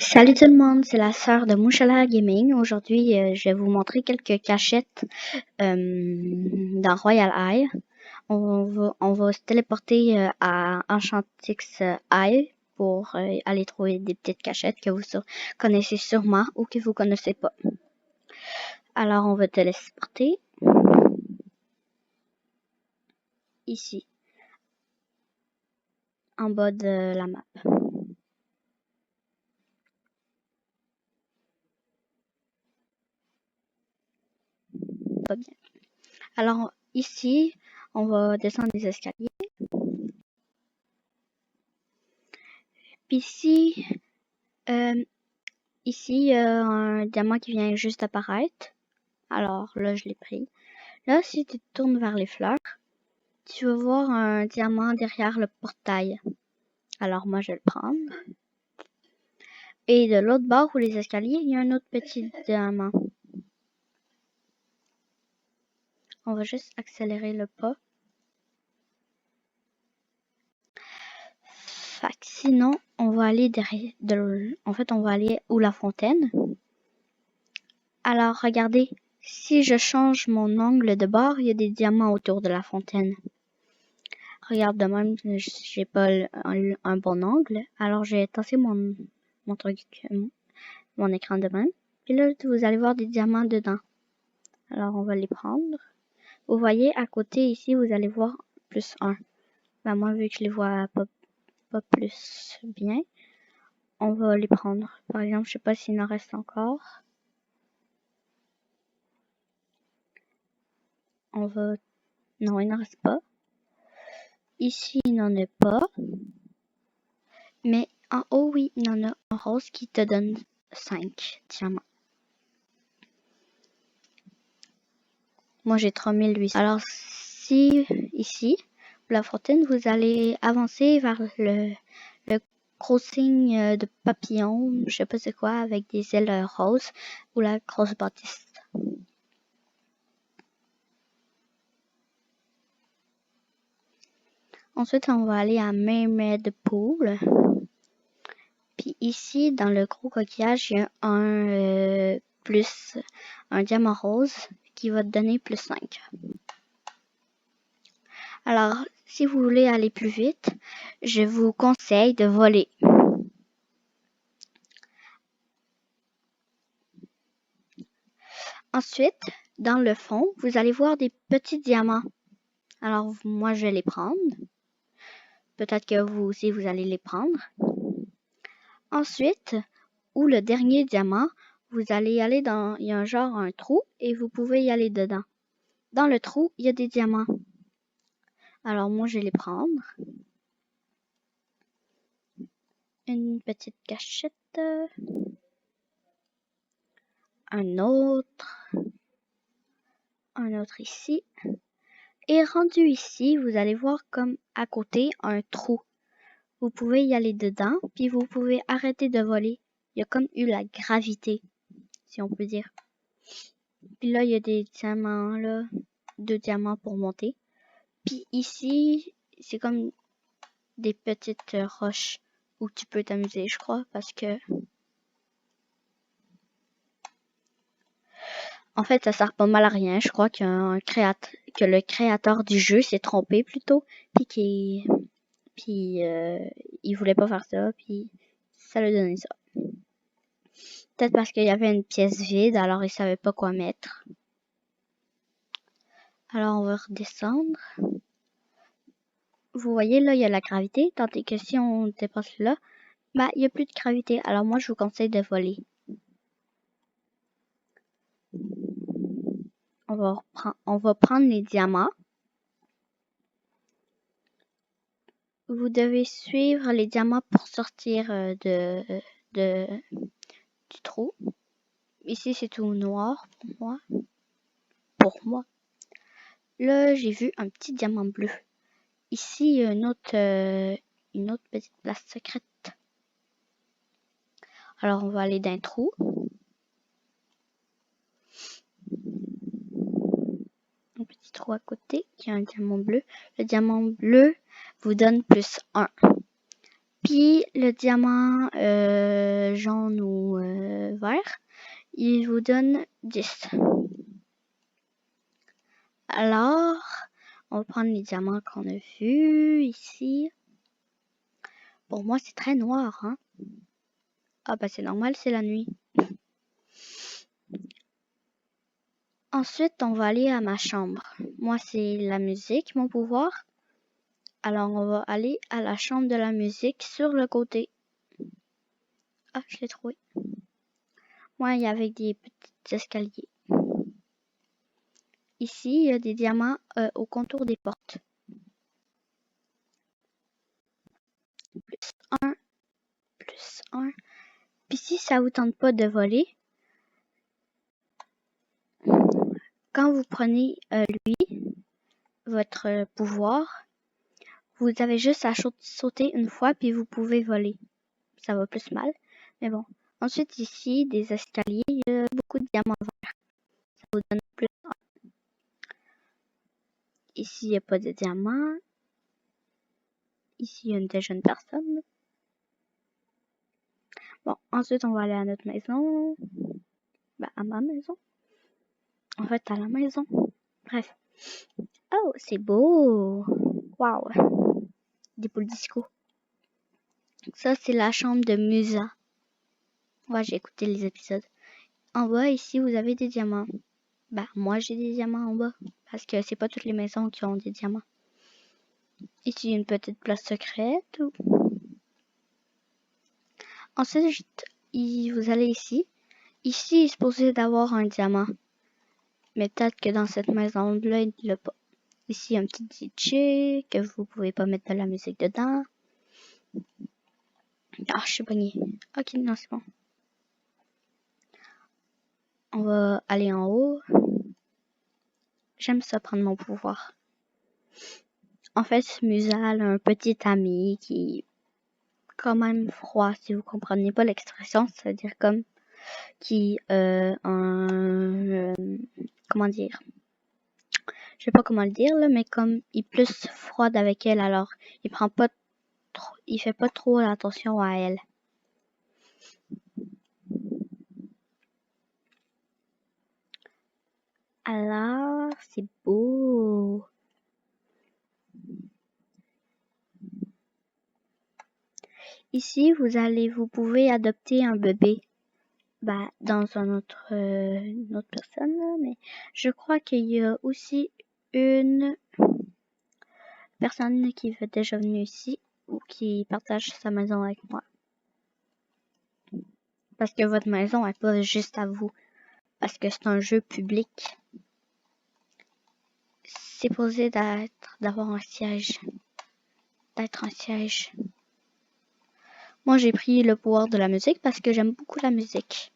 Salut tout le monde, c'est la sœur de Mouchala Gaming. Aujourd'hui, je vais vous montrer quelques cachettes dans Royal High. On va se téléporter à Enchantix High pour aller trouver des petites cachettes que vous connaissez sûrement ou que vous connaissez pas. Alors, on va téléporter ici, en bas de la map. Pas bien. Alors, ici, on va descendre les escaliers. Puis ici, ici, il y a un diamant qui vient juste d'apparaître. Alors là, je l'ai pris. Là, si tu te tournes vers les fleurs, tu vas voir un diamant derrière le portail. Alors moi, je vais le prendre. Et de l'autre bord, où les escaliers, il y a un autre petit diamant. On va juste accélérer le pas. Fait que sinon, on va aller derrière... En fait, on va aller où la fontaine. Alors, regardez. Si je change mon angle de bord, il y a des diamants autour de la fontaine. Regarde, de même, j'ai pas un bon angle. Alors, j'ai tassé mon truc, mon écran de même. Puis là, vous allez voir des diamants dedans. Alors, on va les prendre. Vous voyez, à côté, ici, vous allez voir plus 1. Ben, moi, vu que je les vois pas plus bien, on va les prendre. Par exemple, je sais pas s'il en reste encore. On va... Non, il n'en reste pas. Ici, il n'en est pas. Mais en haut, oui, il y en a un rose qui te donne 5 diamants. Moi, j'ai 3800. Alors, si ici, la fontaine, vous allez avancer vers le gros signe de papillon, je sais pas c'est quoi, avec des ailes roses, ou la grosse bâtisse. Ensuite, on va aller à Mermaid Pool. Puis ici, dans le gros coquillage, il y a un diamant rose qui va te donner plus 5. Alors, si vous voulez aller plus vite, je vous conseille de voler. Ensuite, dans le fond, vous allez voir des petits diamants. Alors, moi, je vais les prendre. Peut-être que vous aussi, vous allez les prendre. Ensuite, où le dernier diamant, vous allez aller dans... Il y a un trou et vous pouvez y aller dedans. Dans le trou, il y a des diamants. Alors, moi, je vais les prendre. Une petite cachette. Un autre ici. Et rendu ici, vous allez voir comme à côté un trou. Vous pouvez y aller dedans, puis vous pouvez arrêter de voler. Il y a comme eu la gravité, si on peut dire. Puis là, il y a des diamants, là, 2 diamants pour monter. Puis ici, c'est comme des petites roches où tu peux t'amuser, je crois, parce que... En fait, ça sert pas mal à rien. Je crois que le créateur du jeu s'est trompé plutôt, puis il voulait pas faire ça, puis ça lui a donné ça. Peut-être parce qu'il y avait une pièce vide, alors il savait pas quoi mettre. Alors on va redescendre. Vous voyez là, il y a la gravité, tandis que si on dépasse là, bah il y a plus de gravité. Alors moi je vous conseille de voler. On va prendre les diamants. Vous devez suivre les diamants pour sortir du trou. Ici c'est tout noir pour moi. Là j'ai vu un petit diamant bleu. Ici il y a une autre petite place secrète. Alors on va aller d'un trou. Un petit trou à côté qui a un diamant bleu. Le diamant bleu vous donne plus 1. Puis le diamant jaune ou vert, il vous donne 10. Alors, on va prendre les diamants qu'on a vus ici. Pour moi, c'est très noir, hein? Ah bah c'est normal, c'est la nuit. Ensuite, on va aller à ma chambre. Moi, c'est la musique, mon pouvoir. Alors, on va aller à la chambre de la musique sur le côté. Ah, je l'ai trouvé. Moi, il y avait des petits escaliers. Ici, il y a des diamants au contour des portes. Plus un, plus un. Puis si ça vous tente pas de voler, quand vous prenez votre pouvoir, vous avez juste à sauter une fois puis vous pouvez voler. Ça va plus mal, mais bon. Ensuite, ici, des escaliers, il y a beaucoup de diamants verts. Ça vous donne plus un. Ici, il n'y a pas de diamants. Ici, il y a déjà une personne. Bon, ensuite, on va aller à notre maison. Ben, à ma maison. En fait, à la maison. Bref. Oh, c'est beau! Waouh! Des boules disco. Ça, c'est la chambre de Musa. Ouais, j'ai écouté les épisodes. En bas, ici, vous avez des diamants. Bah, moi, j'ai des diamants en bas. Parce que c'est pas toutes les maisons qui ont des diamants. Ici, une petite place secrète. Ensuite, vous allez ici. Ici, il est supposé d'avoir un diamant. Mais peut-être que dans cette maison-là, il ne l'a pas. Ici, un petit DJ que vous pouvez pas mettre de la musique dedans. Ah, je suis pognée. Ok, non, c'est bon. On va aller en haut. J'aime ça prendre mon pouvoir. En fait, Musal a un petit ami qui est quand même froid, si vous comprenez pas l'expression, c'est-à-dire comme qui comment dire, je sais pas comment le dire là, mais comme il est plus froide avec elle, alors il fait pas trop attention à elle. Alors, c'est beau. Ici, vous pouvez adopter un bébé. Bah, dans une autre personne, là, mais je crois qu'il y a aussi une personne qui est déjà venue ici ou qui partage sa maison avec moi. Parce que votre maison n'est pas juste à vous. Parce que c'est un jeu public. C'est posé d'avoir un siège. D'être un siège. Moi, j'ai pris le pouvoir de la musique parce que j'aime beaucoup la musique.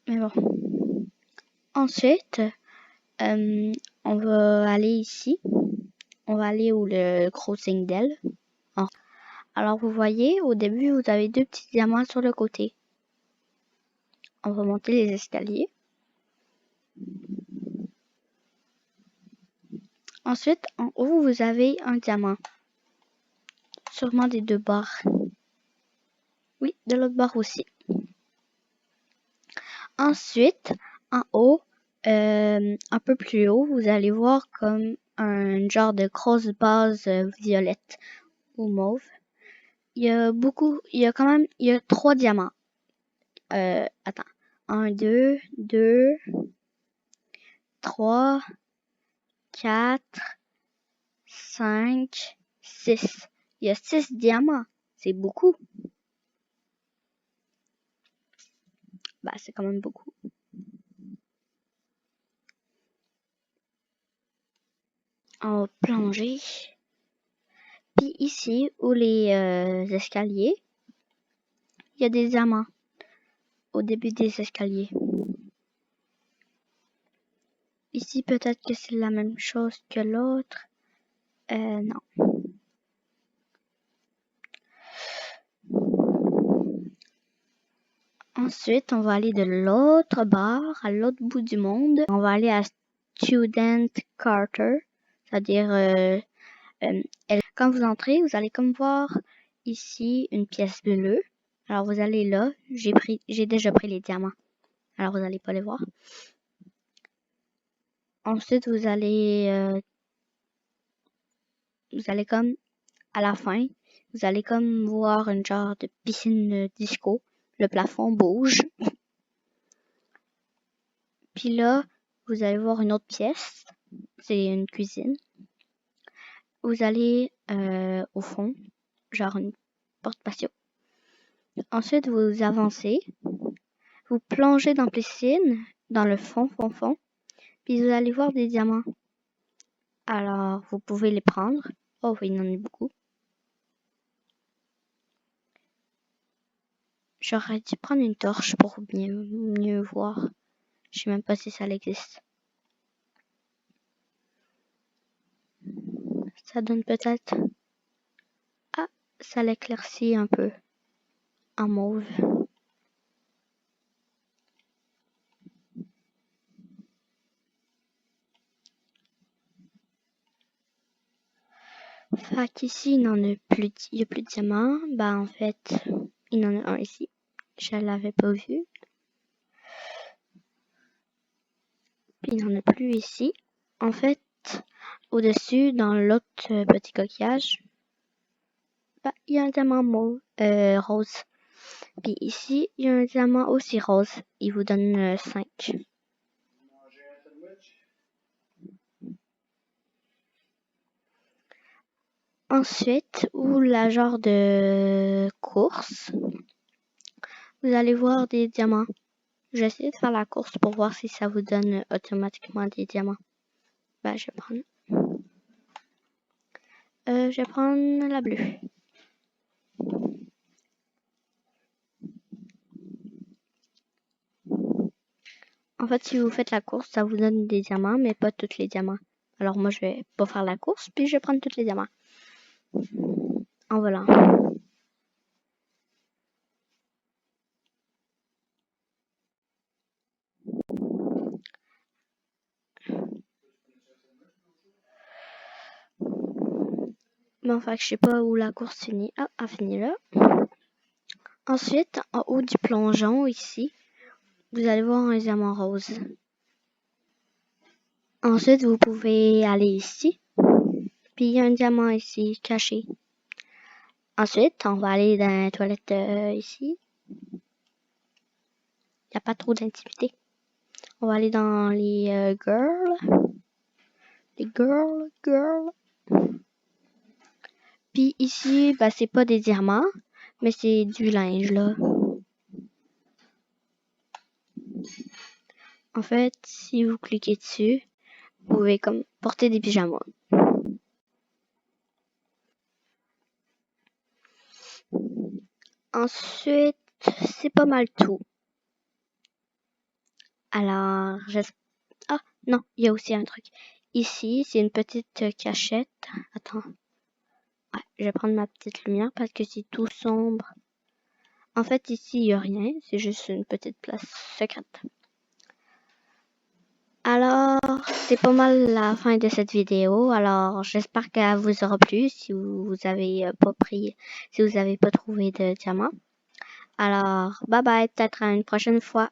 Mais bon. Ensuite, on va aller ici. On va aller où le gros signe d'elle. Alors, vous voyez, au début, vous avez deux petits diamants sur le côté. On va monter les escaliers. Ensuite, en haut, vous avez un diamant. Sûrement des deux bords. Oui, de l'autre bord aussi. Ensuite, en haut, un peu plus haut, vous allez voir comme un genre de grosse base violette ou mauve. Il y a 3 diamants. Attends. 1, 2, 3, 4, 5, 6. Il y a 6 diamants. C'est beaucoup. Bah, c'est quand même beaucoup. On va plonger. Puis ici, où les escaliers, il y a des diamants au début des escaliers. Ici, peut-être que c'est la même chose que l'autre. Non. Ensuite, on va aller de l'autre bord, à l'autre bout du monde. On va aller à Student Carter, c'est-à-dire Quand vous entrez, vous allez comme voir ici une pièce bleue. Alors vous allez là, j'ai déjà pris les diamants. Alors vous n'allez pas les voir. Ensuite, vous allez comme à la fin, vous allez comme voir une genre de piscine disco. Le plafond bouge. Puis là, vous allez voir une autre pièce. C'est une cuisine. Vous allez au fond, genre une porte patio. Ensuite, vous avancez. Vous plongez dans la piscine, dans le fond, puis vous allez voir des diamants. Alors, vous pouvez les prendre. Oh oui, il y en a beaucoup. J'aurais dû prendre une torche pour mieux voir. Je sais même pas si ça existe. Ça donne peut-être... Ah, ça l'éclaircit un peu. En mauve. Fait qu'ici, il n'y a plus de diamants. Bah, en fait, il y en a un ici. Je l'avais pas vu. Puis il n'y en a plus ici. En fait, au-dessus, dans l'autre petit coquillage, bah, il y a un diamant mauve, rose. Puis ici, il y a un diamant aussi rose. Il vous donne 5. Ensuite, ou la genre de course, vous allez voir des diamants. Je vais essayer de faire la course pour voir si ça vous donne automatiquement des diamants. Ben, je vais prendre. Je vais prendre la bleue. En fait, si vous faites la course, ça vous donne des diamants, mais pas tous les diamants. Alors moi, je vais pas faire la course, puis je vais prendre tous les diamants. En volant. Mais enfin, je sais pas où la course finit. Ah, elle finit là. Ensuite, en haut du plongeon, ici, vous allez voir un diamant rose. Ensuite, vous pouvez aller ici. Puis il y a un diamant ici, caché. Ensuite, on va aller dans la toilette ici. Il n'y a pas trop d'intimité. On va aller dans les girls. Les girls. Puis ici, bah, c'est pas des diamants, mais c'est du linge, là. En fait, si vous cliquez dessus, vous pouvez comme porter des pyjamas. Ensuite, c'est pas mal tout. Alors, ah, non, il y a aussi un truc. Ici, c'est une petite cachette. Attends. Ouais, je vais prendre ma petite lumière parce que c'est tout sombre. En fait, ici, il n'y a rien. C'est juste une petite place secrète. Alors, c'est pas mal la fin de cette vidéo. Alors, j'espère qu'elle vous aura plu si vous avez si vous avez pas trouvé de diamant. Alors, bye bye, peut-être à une prochaine fois.